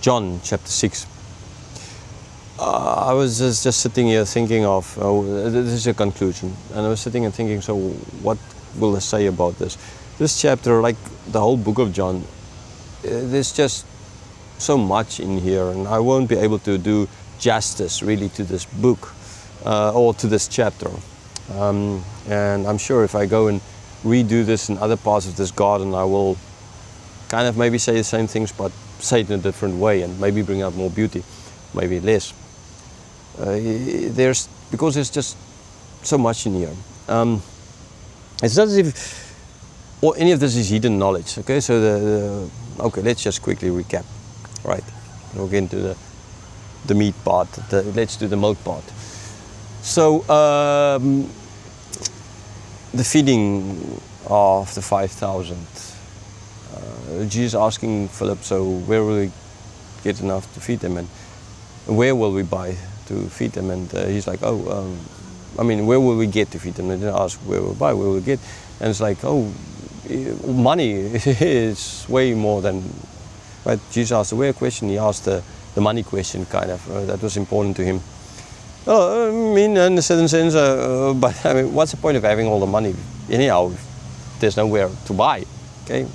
John chapter 6. I was just sitting here thinking of, this is a conclusion, and I was sitting and thinking, so what will I say about this? This chapter, like the whole book of John, there's just so much in here, and I won't be able to do justice really to this book or to this chapter. And I'm sure if I go and redo this in other parts of this garden, I will kind of maybe say the same things, but say it in a different way and maybe bring out more beauty, maybe less. Because there's just so much in here. It's not as if any of this is hidden knowledge. Okay, so okay, let's just quickly recap. Right, we'll get into the meat part. Let's do the milk part. So the feeding of the 5,000. Jesus asking Philip, so where will we get enough to feed them, and where will we buy to feed them? And he's like, where will we get to feed them? And they didn't ask where we'll buy, where we'll get. And it's like, money is way more than, right? Jesus asked the where question, he asked the money question, kind of. That was important to him. In a certain sense, but what's the point of having all the money? Anyhow, there's nowhere to buy, okay?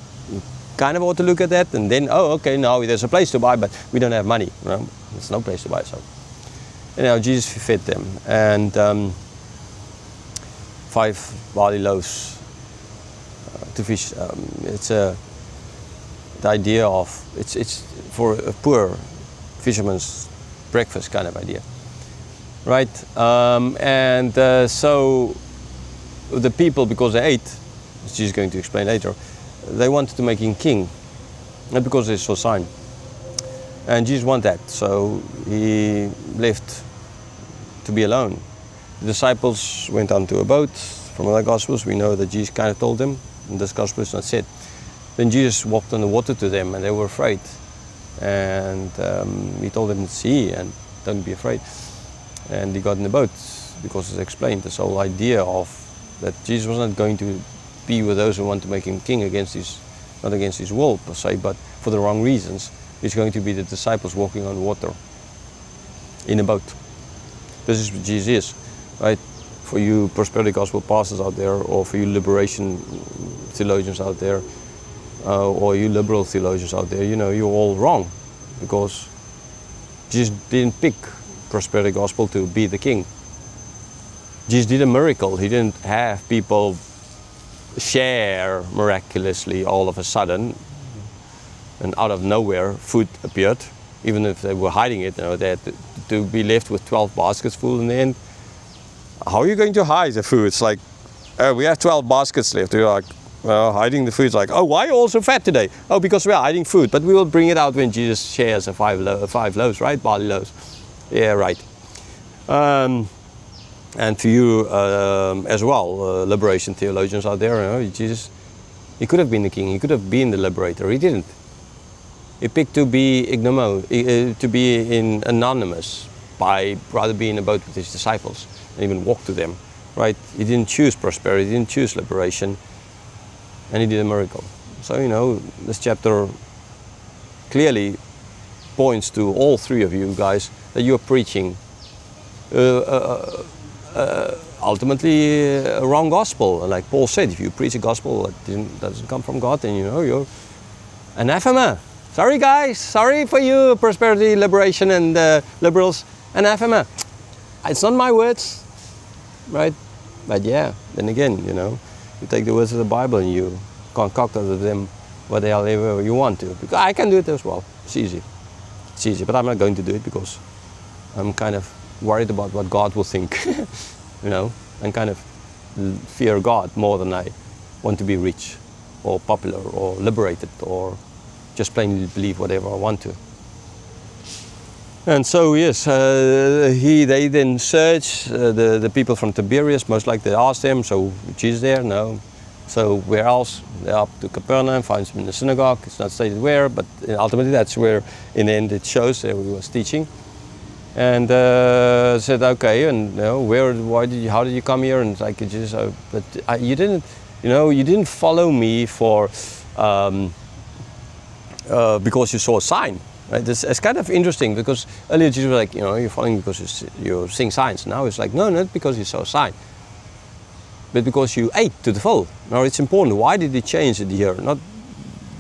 Kind of ought to look at that, and then, now there's a place to buy, but we don't have money. There's no place to buy. So, Jesus fed them, and 5 barley loaves to fish. It's the idea of it's for a poor fisherman's breakfast kind of idea, right? So the people, because they ate, as Jesus is going to explain later, they wanted to make him king, not because they saw a sign. And Jesus wanted that, so he left to be alone. The disciples went onto a boat. From other Gospels, we know that Jesus kind of told them, and this Gospel is not said. Then Jesus walked on the water to them, and they were afraid. And he told them, see, and don't be afraid. And he got in the boat, because it's explained, this whole idea of that Jesus was not going to be with those who want to make him king not against his will per se, but for the wrong reasons. It's going to be the disciples walking on water in a boat. This is what Jesus is, right? For you prosperity gospel pastors out there, or for you liberation theologians out there, or you liberal theologians out there, you're all wrong, because Jesus didn't pick prosperity gospel to be the king. Jesus did a miracle. He didn't have people share miraculously all of a sudden, and out of nowhere food appeared. Even if they were hiding it, they had to be left with 12 baskets full in the end. How are you going to hide the food? It's like, we have 12 baskets left. You're like, hiding the food. It's like, why are you all so fat today? Because we're hiding food, but we will bring it out when Jesus shares the 5 loaves, right? Barley loaves. Yeah, right. And for you as well, liberation theologians out there, Jesus, he could have been the king, he could have been the liberator. He didn't. He picked to be anonymous, by rather be in a boat with his disciples and even walk to them, right? He didn't choose prosperity, he didn't choose liberation, and he did a miracle. So, this chapter clearly points to all 3 of you guys that you are preaching ultimately a wrong gospel. Like Paul said, if you preach a gospel that doesn't come from God, then you're anathema. Sorry guys, sorry for you prosperity, liberation and liberals, anathema. It's not my words, right? But yeah, then again, you take the words of the Bible and you concoct out of them whatever you want to. Because I can do it as well. It's easy, but I'm not going to do it because I'm kind of worried about what God will think, and kind of fear God more than I want to be rich or popular or liberated or just plainly believe whatever I want to. And so yes, they then search the people from Tiberias. Most likely they asked them, so Jesus there? No. So where else? They're up to Capernaum, finds him in the synagogue. It's not stated where, but ultimately that's where in the end it shows that he was teaching. And said, okay, and how did you come here? And it's like, Jesus, but you didn't follow me for because you saw a sign. Right? It's kind of interesting because earlier Jesus was like, you're following because you're seeing signs. Now it's like, no, not because you saw a sign, but because you ate to the full. Now it's important. Why did he change it here? Not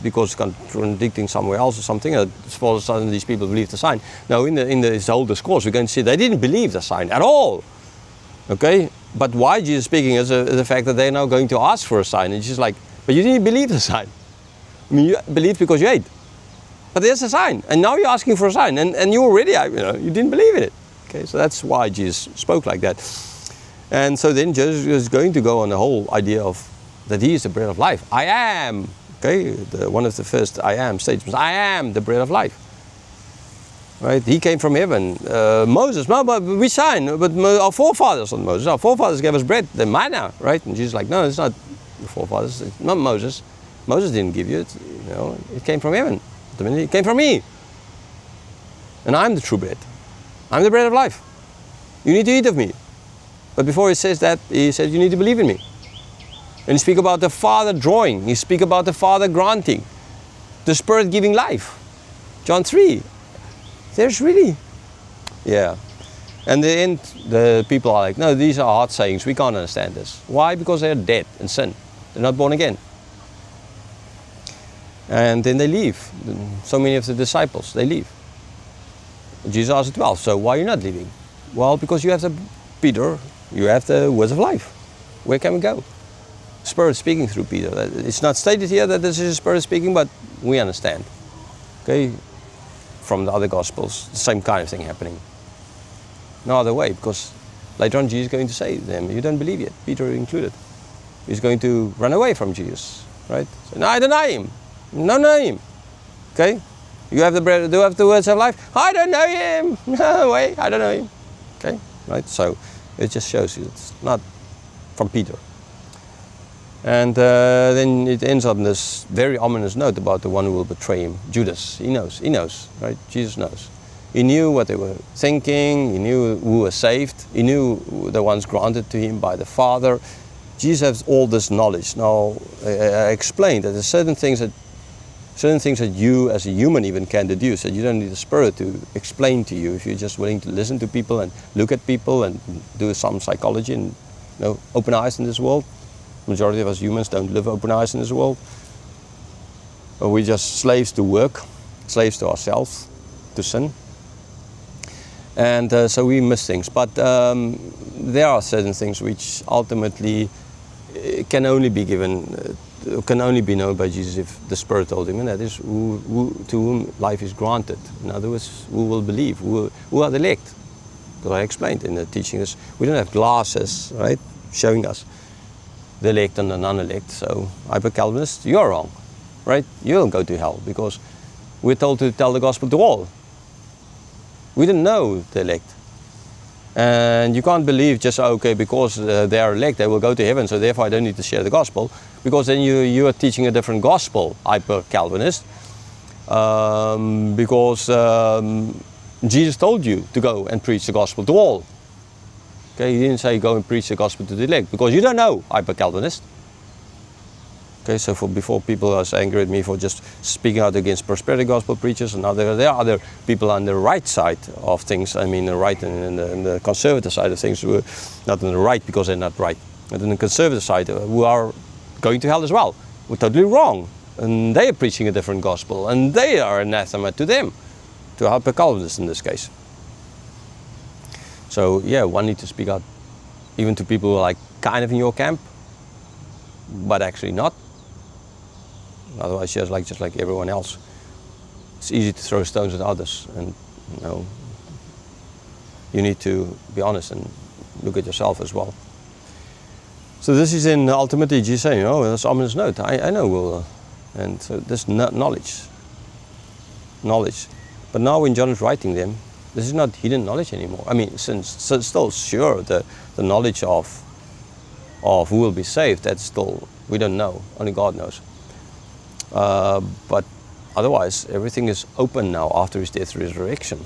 because it's contradicting somewhere else or something. As far as suddenly these people believe the sign. No, in this whole discourse, we're going to see they didn't believe the sign at all. Okay, but why Jesus speaking is the fact that they're now going to ask for a sign, and Jesus like, but you didn't believe the sign. I mean, you believed because you ate. But there's a sign, and now you're asking for a sign, and you already, you didn't believe in it. Okay, so that's why Jesus spoke like that. And so then Jesus is going to go on the whole idea of that he is the bread of life. I am. Okay, one of the first I am statements. I am the bread of life. Right? He came from heaven. Moses, no, but we sign. But our forefathers, not Moses. Our forefathers gave us bread, the manna, right? And Jesus is like, no, it's not the forefathers. It's not Moses. Moses didn't give you it. It came from heaven. It came from me. And I'm the true bread. I'm the bread of life. You need to eat of me. But before he says that, he says you need to believe in me. And he speaks about the Father drawing. He speaks about the Father granting. The Spirit giving life. John 3. There's really, yeah. And in the end, the people are like, no, these are hard sayings. We can't understand this. Why? Because they're dead in sin. They're not born again. And then they leave. So many of the disciples, they leave. Jesus asked the 12, so why are you not leaving? Well, because you have the Peter, you have the words of life. Where can we go? Spirit speaking through Peter. It's not stated here that this is the Spirit speaking, but we understand. Okay? From the other Gospels, the same kind of thing happening. No other way, because later on Jesus is going to say to them, you don't believe yet, Peter included. He's going to run away from Jesus, right? So, no, I deny him. No, know him. Okay? You have the bread, do you have the words of life? I don't know him. No way, I don't know him. Okay? Right? So it just shows you it's not from Peter. And then it ends up in this very ominous note about the one who will betray him, Judas. He knows, right? Jesus knows. He knew what they were thinking, he knew who was saved, he knew the ones granted to him by the Father. Jesus has all this knowledge. Now, I explained that there's certain things that you as a human even can deduce, that you don't need the Spirit to explain to you if you're just willing to listen to people and look at people and do some psychology and open eyes in this world. Majority of us humans don't live open eyes in this world. We're just slaves to work, slaves to ourselves, to sin. And so we miss things. But there are certain things which ultimately can only be given, can only be known by Jesus if the Spirit told him, and that is to whom life is granted. In other words, who will believe, who are the elect. Because I explained in the teaching this, we don't have glasses, right, showing us the elect and the non-elect. So, hyper-Calvinist, you're wrong, right? You'll go to hell because we're told to tell the gospel to all. We didn't know the elect. And you can't believe just, okay, because they are elect, they will go to heaven, so therefore I don't need to share the gospel, because then you are teaching a different gospel, hyper-Calvinist, because Jesus told you to go and preach the gospel to all. Okay, he didn't say go and preach the gospel to the elect, because you don't know, hyper-Calvinist. Okay, so before people are angry at me for just speaking out against prosperity gospel preachers, and there are other people on the right side of things. I mean, the right and the conservative side of things, who are not on the right because they're not right, but on the conservative side, who are going to hell as well. We're totally wrong, and they are preaching a different gospel, and they are anathema to them, to hyper-Calvinists in this case. So yeah, one needs to speak out, even to people who are like kind of in your camp, but actually not. Otherwise, just like everyone else, it's easy to throw stones at others, and you need to be honest and look at yourself as well. So this is in ultimately Jesus saying, that's ominous note. I know, and so this knowledge. But now when John is writing them, this is not hidden knowledge anymore. I mean, still sure the knowledge of who will be saved, that's still, we don't know, only God knows. But otherwise, everything is open now after his death and resurrection.